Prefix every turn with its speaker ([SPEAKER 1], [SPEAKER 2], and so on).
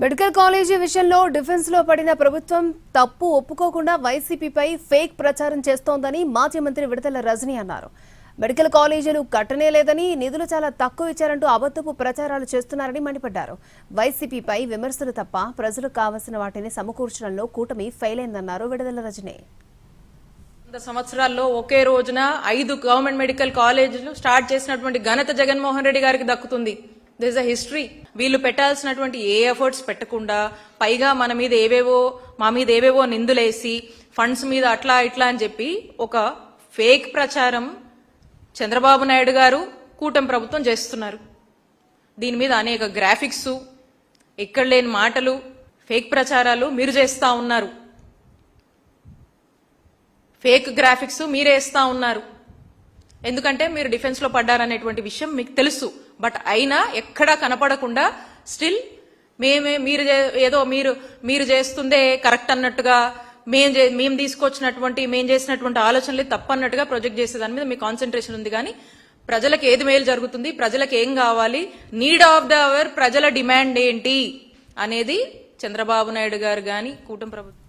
[SPEAKER 1] Medical college విషయంలో defence లో పడిన ప్రభుత్వం తప్పు ఒప్పుకోకుండా వైసీపీపై ఫేక్ ప్రచారం చేస్తోందని మాజీ మంత్రి విడతల రజనీ అన్నారు. మెడికల్ కాలేజీలు కట్టనే లేదని, నిధులు చాలా తక్కువ ఇచ్చారంటూ అబద్ధపు ప్రచారాలు చేస్తున్నారని మండిపడ్డారు. వైసీపీపై విమర్శలు తప్ప ప్రజలకు కావాల్సిన వాటిని సమకూర్చడంలో కూటమి ఫెయిల్ అయిందన్నారు విడతల రజనీ.
[SPEAKER 2] సంవత్సరాల్లో ఒకే రోజున 5 గవర్నమెంట్ మెడికల్ కాలేజీలు స్టార్ట్ చేసినటువంటి ఘనత జగన్మోహన్ రెడ్డి గారికి దక్కుతుంది. This a history. వీళ్ళు పెట్టాల్సినటువంటి ఏ ఎఫర్ట్స్ పెట్టకుండా పైగా మా మీద ఏవేవో నిందులేసి ఫండ్స్ మీద అట్లా ఇట్లా అని చెప్పి ఒక ఫేక్ ప్రచారం చంద్రబాబు నాయుడు గారు కూటమి ప్రభుత్వం చేస్తున్నారు. దీని మీద అనేక గ్రాఫిక్స్, ఎక్కడ లేని మాటలు, ఫేక్ ప్రచారాలు మీరు చేస్తా ఉన్నారు. ఫేక్ గ్రాఫిక్స్ మీరేస్తా ఉన్నారు. ఎందుకంటే మీరు డిఫెన్స్ లో పడ్డారనేటువంటి విషయం మీకు తెలుసు. బట్ అయినా ఎక్కడా కనపడకుండా స్టిల్ మీరు చేస్తుందే కరెక్ట్ అన్నట్టుగా, మేము చేసినటువంటి ఆలోచనలే తప్పన్నట్టుగా ప్రొజెక్ట్ చేసే దాని మీద మీ కాన్సన్ట్రేషన్ ఉంది. కానీ ప్రజలకు ఏది మేలు జరుగుతుంది, ప్రజలకు ఏం కావాలి, నీడ్ ఆఫ్ ద అవర్, ప్రజల డిమాండ్ ఏంటి అనేది చంద్రబాబు నాయుడు గారు కానీ కూటమి ప్రభుత్వం